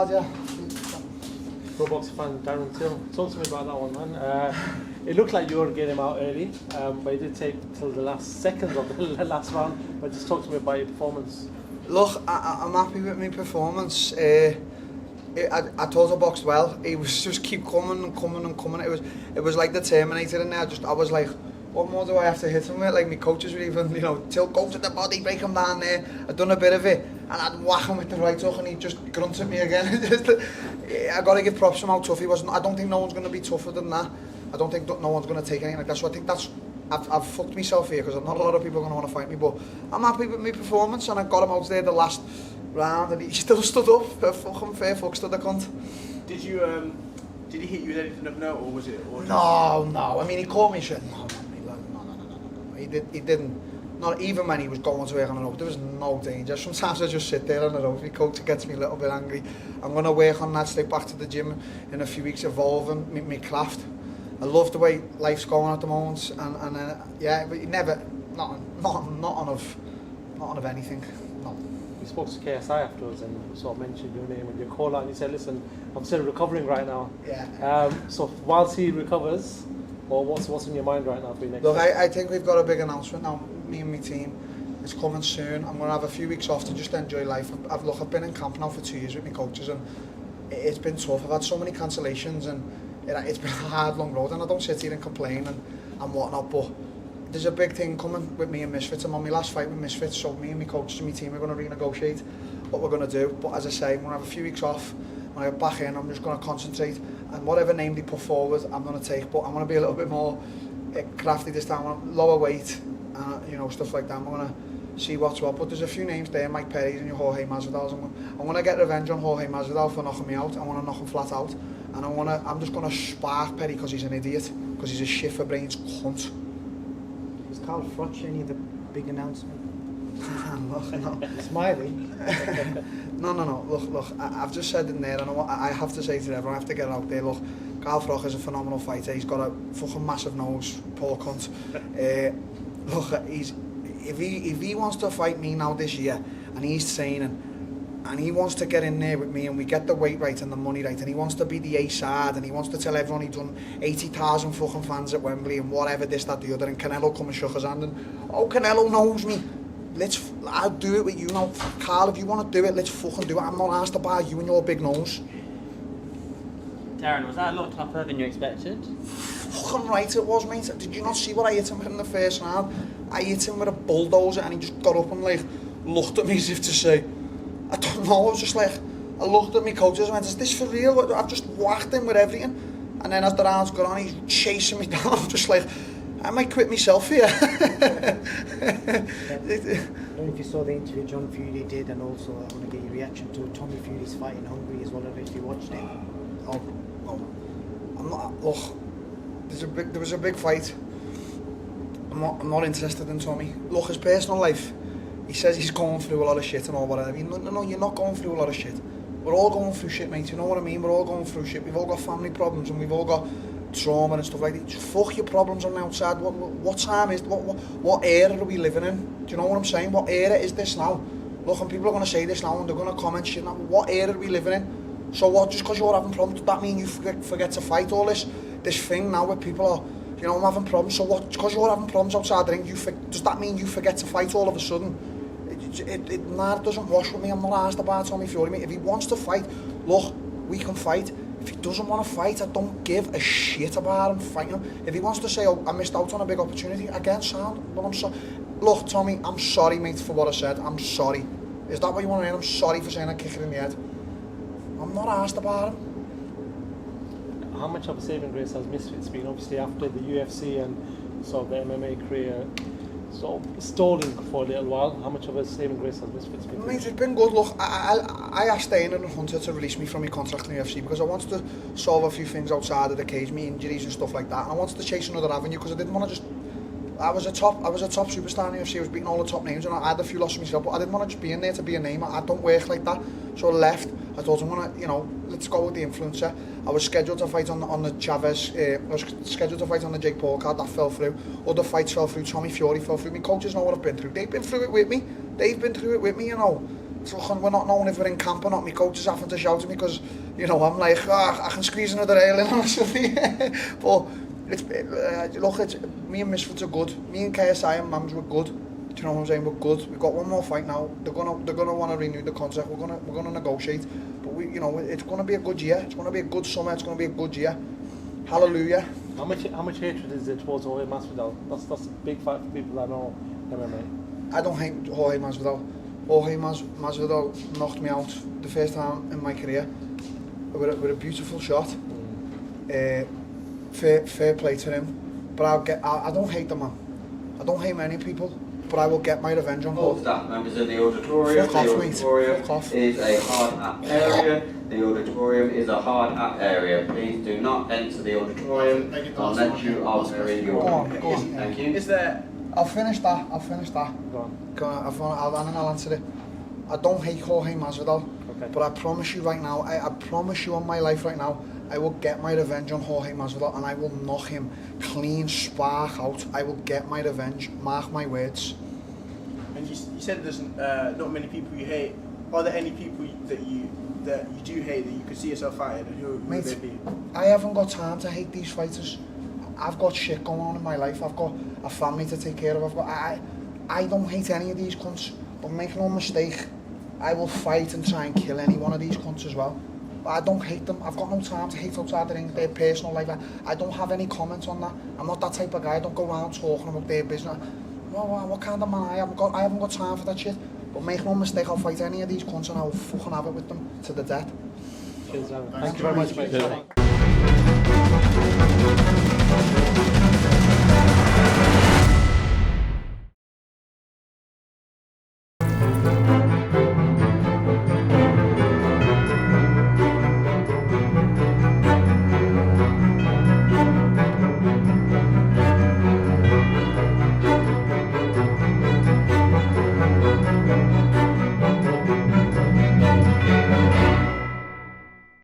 card, yeah. Pro boxing fan Darren Till. Talk to me about that one, man. It looked like you were getting him out early, but it did take till the last seconds of the last round. But just talk to me about your performance. Look, I'm happy with my performance. I thought I boxed well. He was just keep coming and coming and coming. It was like the Terminator in there. I was like, what more do I have to hit him with? Like my coaches were even, Till, go to the body, break him down there. I'd done a bit of it, and I'd whack him with the right hook, and he just grunted me again. I got to give props to him how tough he was. I don't think no one's going to be tougher than that. I don't think no one's going to take anything like that. So I think I've fucked myself here because not a lot of people are going to want to fight me. But I'm happy with my performance, and I got him out there the last round, and he still stood up. Fucking fair fuck stood the cunt. Did he hit you with anything of note, or was it? No. I mean, he called me shit. No. He didn't. Not even when he was going to work on the rope, there was no danger. Sometimes I just sit there on the rope. My coach gets me a little bit angry. I'm going to work on that, stay back to the gym in a few weeks, evolving my craft. I love the way life's going at the moment, and yeah, but never, not of anything. No. We spoke to KSI afterwards and sort of mentioned your name and your call out, and he said, "Listen, I'm still recovering right now." Yeah. So whilst he recovers, or what's in your mind right now for your next? Look, I think we've got a big announcement now. Me and my team. It's coming soon. I'm going to have a few weeks off to just enjoy life. I've been in camp now for 2 years with my coaches, and it's been tough. I've had so many cancellations, and it's been a hard, long road, and I don't sit here and complain and whatnot, but there's a big thing coming with me and Misfits. I'm on my last fight with Misfits, so me and my coaches and my team are going to renegotiate what we're going to do. But as I say, I'm going to have a few weeks off. When I get back in, I'm just going to concentrate, and whatever name they put forward, I'm going to take. But I'm going to be a little bit more crafty this time, lower weight, stuff like that. I'm going to see what's what. But there's a few names there, Mike Perry's and your Jorge Masvidal's. I'm going to get revenge on Jorge Masvidal for knocking me out. I want to knock him flat out. And I'm just going to spark Perry because he's an idiot, because he's a shit for brains cunt. Was Carl Froch any of the big announcement? No. Smiling. No. Look. I've just said in there, and I have to say to everyone, I have to get it out there. Look, Carl Froch is a phenomenal fighter. He's got a fucking massive nose, poor cunt. Look, if he wants to fight me now this year, and he's training, and he wants to get in there with me, and we get the weight right and the money right, and he wants to be the A-side, and he wants to tell everyone he's done 80,000 fucking fans at Wembley and whatever, this, that, the other, and Canelo come and shook his hand, and Canelo knows me. I'll do it with you now. Carl, if you want to do it, let's fucking do it. I'm not asked about you and your big nose. Darren, was that a lot tougher than you expected? Fucking right it was, mate. Did you not see what I hit him with in the first round? I hit him with a bulldozer, and he just got up and looked at me as if to say, I don't know. I was just I looked at my coaches and went, is this for real? I've just whacked him with everything. And then as the rounds got on, he's chasing me down. I'm just I might quit myself here. I don't know if you saw the interview John Fury did, and also I want to get your reaction to Tommy Fury's fight in Hungary as well, if you watched it. I'm not. Look, there was a big fight. I'm not interested in Tommy. Look, his personal life. He says he's going through a lot of shit and all whatever. I mean, no, you're not going through a lot of shit. We're all going through shit, mate. You know what I mean? We're all going through shit. We've all got family problems, and we've all got trauma and stuff like that. Just fuck your problems on the outside. What time is what era are we living in? Do you know what I'm saying? What era is this now? Look, and people are going to say this now, and they're going to comment shit now. What era are we living in? So what? Just because you're having problems, does that mean you forget to fight? All this thing now where people are, I'm having problems. So what? Because you're having problems outside the ring, does that mean you forget to fight all of a sudden? It doesn't wash with me. I'm not asked about Tommy Fury, mate. If he wants to fight, look, we can fight. If he doesn't want to fight, I don't give a shit about him fighting him. If he wants to say, oh, I missed out on a big opportunity, again, sound. But I'm sorry. Look, Tommy, I'm sorry, mate, for what I said. I'm sorry. Is that what you want to hear? I'm sorry for saying I kick it in the head. I'm not asked about him. How much of a saving grace has Misfits been, obviously, after the UFC and sort of the MMA career sort of stalling for a little while? How much of a saving grace has Misfits been? Mate, it's been good. Look, I asked Dana and Hunter to release me from my contract in the UFC because I wanted to solve a few things outside of the cage, me injuries and stuff like that, and I wanted to chase another avenue because I didn't want to just. I was a top superstar in the UFC. I was beating all the top names, and I had a few losses myself, but I didn't want to just be in there to be a name. I don't work like that. So I left. I thought I'm gonna, let's go with the influencer. I was scheduled to fight on the Chavez. I was scheduled to fight on the Jake Paul card. That fell through. Other fights fell through. Tommy Fury fell through. My coaches know what I've been through. They've been through it with me. So we're not knowing if we're in camp or not. My coach is having to shout at me because, you know, I'm like, I can squeeze another rail in, honestly. But look, me and Misfits are good. Me and KSI and Mams were good. Do you know what I'm saying? We're good. We've got one more fight now. They're gonna want to renew the contract. We're gonna negotiate. But you know, it's gonna be a good year. It's gonna be a good summer. It's gonna be a good year. Hallelujah. How much hatred is there towards Jorge Masvidal? That's a big fight for people that know MMA. I don't hate Jorge Masvidal. Jorge Masvidal knocked me out the first time in my career with a beautiful shot. Fair play to him. But I don't hate the man. I don't hate many people. But I will get my revenge on All Jorge. staff members in the auditorium. Fuck off, The mate. auditorium Fuck off. is a hard hat area. The auditorium is a hard hat area. Please do not enter the auditorium unless you are wearing your Go on. Thank you. Is there? I'll finish that. Go on. I'll answer it. I don't hate Jorge Masvidal. Okay. But I promise you right now, I promise you on my life right now, I will get my revenge on Jorge Masvidal and I will knock him clean spark out. I will get my revenge. Mark my words. And you said there's not many people you hate. Are there any people that you do hate that you could see yourself fighting, and who would they be? I haven't got time to hate these fighters. I've got shit going on in my life. I've got a family to take care of. I don't hate any of these cunts. But make no mistake, I will fight and try and kill any one of these cunts as well. But I don't hate them. I've got no time to hate outside the ring, their personal life. I don't have any comments on that. I'm not that type of guy. I don't go around talking about their business. Well, what kind of man I haven't got time for that shit. But make no mistake, I'll fight any of these cunts and I'll fucking have it with them to the death. Cheers, Darren. Thank you very much, mate.